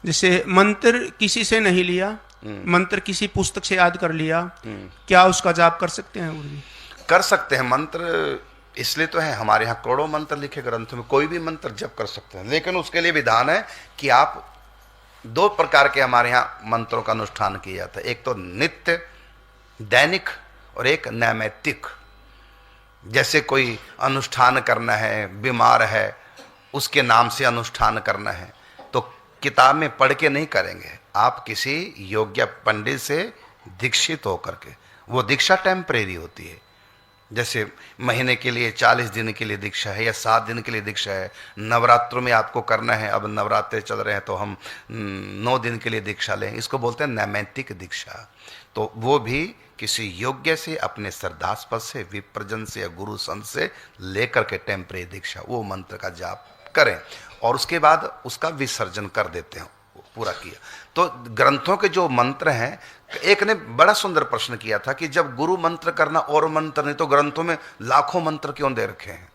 जैसे मंत्र किसी से नहीं लिया, मंत्र किसी पुस्तक से याद कर लिया, क्या उसका जाप कर सकते हैं गुरु जी? कर सकते हैं। मंत्र इसलिए तो है, हमारे यहाँ करोड़ों मंत्र लिखे ग्रंथों में, कोई भी मंत्र जप कर सकते हैं, लेकिन उसके लिए विधान है कि आप दो प्रकार के हमारे यहाँ मंत्रों का अनुष्ठान किया जाता है। एक तो नित्य दैनिक और एक नैमित्तिक। जैसे कोई अनुष्ठान करना है, बीमार है, उसके नाम से अनुष्ठान करना है, तो किताब में पढ़ के नहीं करेंगे, आप किसी योग्य पंडित से दीक्षित होकर के। वो दीक्षा टेम्परेरी होती है। जैसे महीने के लिए 40 दिन के लिए दीक्षा है या 7 दिन के लिए दीक्षा है। नवरात्रों में आपको करना है, अब नवरात्रे चल रहे हैं तो हम 9 दिन के लिए दीक्षा लें, इसको बोलते हैं नैमित्तिक दीक्षा। तो वो भी किसी योग्य से, अपने श्रद्धास्पद से, विप्रजन से या गुरु संत से लेकर के टेम्परेरी दीक्षा, वो मंत्र का जाप करें और उसके बाद उसका विसर्जन कर देते हैं, पूरा किया। तो ग्रंथों के जो मंत्र हैं, एक ने बड़ा सुंदर प्रश्न किया था कि जब गुरु मंत्र करना और मंत्र नहीं, तो ग्रंथों में लाखों मंत्र क्यों दे रखे हैं?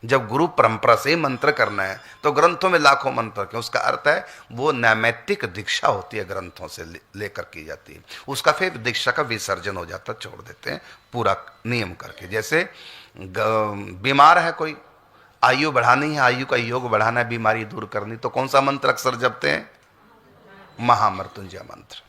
जब गुरु परंपरा से ही मंत्र करना है तो ग्रंथों में लाखों मंत्र क्यों? उसका अर्थ है वो नैमित्तिक दीक्षा होती है, ग्रंथों से लेकर की जाती है। उसका फिर दीक्षा का विसर्जन हो जाता, छोड़ देते हैं पूरा नियम करके। जैसे बीमार है कोई, आयु बढ़ानी है, आयु का योग बढ़ाना है, बीमारी दूर करनी, तो कौन सा मंत्र अक्सर जपते हैं? महामृत्युंजय मंत्र।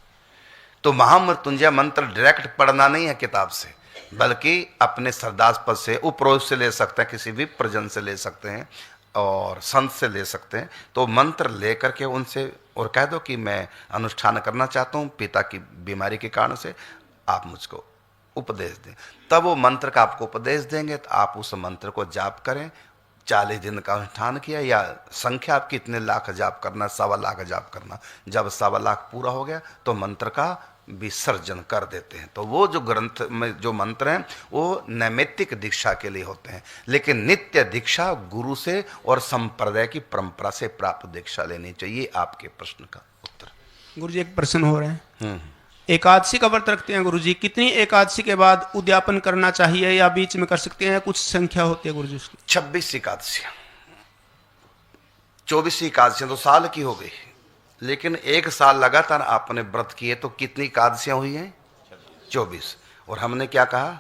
तो महामृत्युंजय मंत्र डायरेक्ट पढ़ना नहीं है किताब से, बल्कि अपने श्रद्धास्पद से, उपरोक्त से ले सकते हैं, किसी भी प्रजन से ले सकते हैं और संत से ले सकते हैं। तो मंत्र ले करके उनसे और कह दो कि मैं अनुष्ठान करना चाहता हूँ पिता की बीमारी के कारण से, आप मुझको उपदेश दें। तब वो मंत्र का आपको उपदेश देंगे, तो आप उस मंत्र को जाप करें। 40 दिन का अनुष्ठान किया, या संख्या आप कितने लाख जाप करना, 1.25 लाख जाप करना, जब 1.25 लाख पूरा हो गया तो मंत्र का विसर्जन कर देते हैं। तो वो जो ग्रंथ में जो मंत्र हैं वो नैमित्तिक दीक्षा के लिए होते हैं, लेकिन नित्य दीक्षा गुरु से और संप्रदाय की परंपरा से प्राप्त दीक्षा लेनी चाहिए। आपके प्रश्न का उत्तर। गुरु जी एक प्रश्न हो रहे हैं, एकादशी का व्रत रखते हैं गुरु जी, कितनी एकादशी के बाद उद्यापन करना चाहिए या बीच में कर सकते हैं? कुछ संख्या होती है गुरु जी उसकी? 26 एकादशियां, 24 एकादशियां तो साल की हो गई, लेकिन एक साल लगातार आपने व्रत किए तो कितनी एकादशियां हुई हैं? 24। और हमने क्या कहा?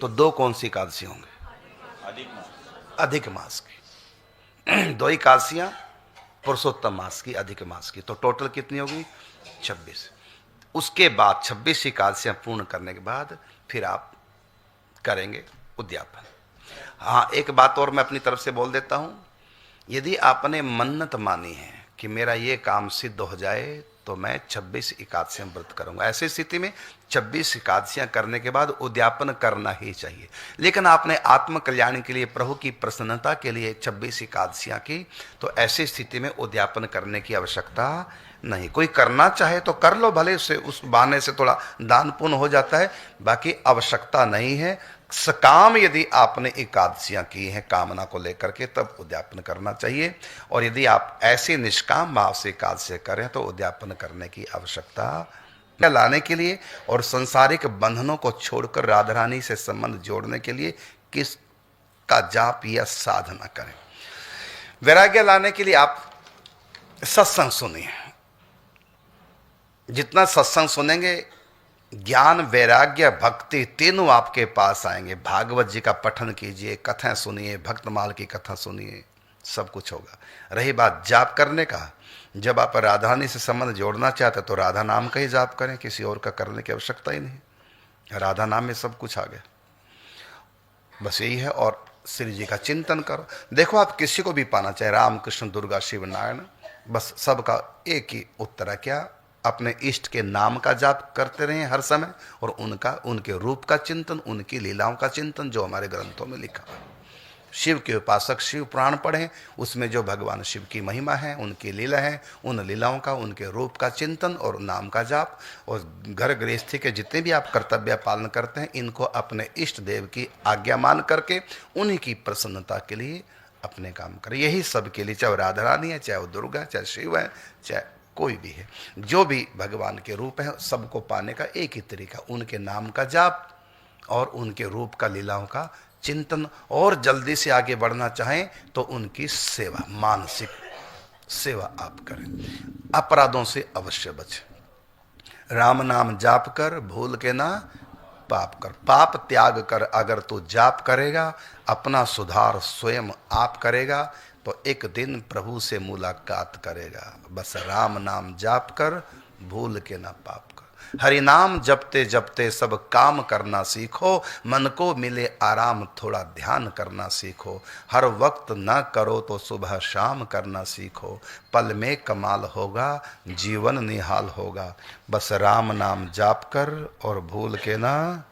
तो 2 कौन सी एकादशी होंगे? अधिक मास की 2 एकादशियां पुरुषोत्तम मास की, अधिक मास की, तो टोटल कितनी होगी? 26। उसके बाद 26 एकादशियां पूर्ण करने के बाद फिर आप करेंगे उद्यापन। हाँ, एक बात और मैं अपनी तरफ से बोल देता हूं, यदि आपने मन्नत मानी है कि मेरा ये काम सिद्ध हो जाए तो मैं 26 एकादशियां व्रत करूंगा, ऐसी स्थिति में 26 एकादशियां करने के बाद उद्यापन करना ही चाहिए। लेकिन आपने आत्म कल्याण के लिए, प्रभु की प्रसन्नता के लिए 26 एकादशियां की, तो ऐसी स्थिति में उद्यापन करने की आवश्यकता नहीं। कोई करना चाहे तो कर लो, भले से उस बहाने से थोड़ा दान पुण्य हो जाता है, बाकी आवश्यकता नहीं है। सकाम यदि आपने एकादशियां की हैं कामना को लेकर के, तब उद्यापन करना चाहिए। और यदि आप ऐसे निष्काम भाव से एकादशी करें तो उद्यापन करने की आवश्यकता लाने के लिए और सांसारिक बंधनों को छोड़कर राधा रानी से संबंध जोड़ने के लिए किस का जाप या साधना करें? वैराग्य लाने के लिए आप सत्संग सुनिए। जितना सत्संग सुनेंगे, ज्ञान, वैराग्य, भक्ति तीनों आपके पास आएंगे। भागवत जी का पठन कीजिए, कथाएं सुनिए, भक्तमाल की कथा सुनिए, सब कुछ होगा। रही बात जाप करने का, जब आप राधा रानी से संबंध जोड़ना चाहते तो राधा नाम का ही जाप करें, किसी और का करने की आवश्यकता ही नहीं। राधा नाम में सब कुछ आ गया, बस यही है। और श्री जी का चिंतन करो। देखो, आप किसी को भी पाना चाहे, राम कृष्ण दुर्गा शिव नारायण, बस सबका एक ही उत्तर है, क्या? अपने इष्ट के नाम का जाप करते रहें हर समय, और उनके रूप का चिंतन, उनकी लीलाओं का चिंतन, जो हमारे ग्रंथों में लिखा है। शिव के उपासक शिव पुराण पढ़ें, उसमें जो भगवान शिव की महिमा है, उनकी लीला है, उन लीलाओं का, उनके रूप का चिंतन और नाम का जाप। और घर गृहस्थी के जितने भी आप कर्तव्य पालन करते हैं, इनको अपने इष्ट देव की आज्ञा मान करके उन्हीं की प्रसन्नता के लिए अपने काम करें। यही सबके लिए, चाहे राधा रानी है, चाहे वो दुर्गा, चाहे शिव है, चाहे कोई भी है, जो भी भगवान के रूप है, सबको पाने का एक ही तरीका, उनके नाम का जाप और उनके रूप का, लीलाओं का चिंतन। और जल्दी से आगे बढ़ना चाहें तो उनकी सेवा, मानसिक सेवा आप करें, अपराधों से अवश्य बचें। राम नाम जाप कर भूल के ना पाप कर, पाप त्याग कर अगर तू जाप करेगा, अपना सुधार स्वयं आप करेगा, तो एक दिन प्रभु से मुलाकात करेगा। बस राम नाम जाप कर भूल के ना पाप कर। हरि नाम जपते जपते सब काम करना सीखो, मन को मिले आराम थोड़ा ध्यान करना सीखो। हर वक्त न करो तो सुबह शाम करना सीखो, पल में कमाल होगा जीवन निहाल होगा। बस राम नाम जाप कर और भूल के ना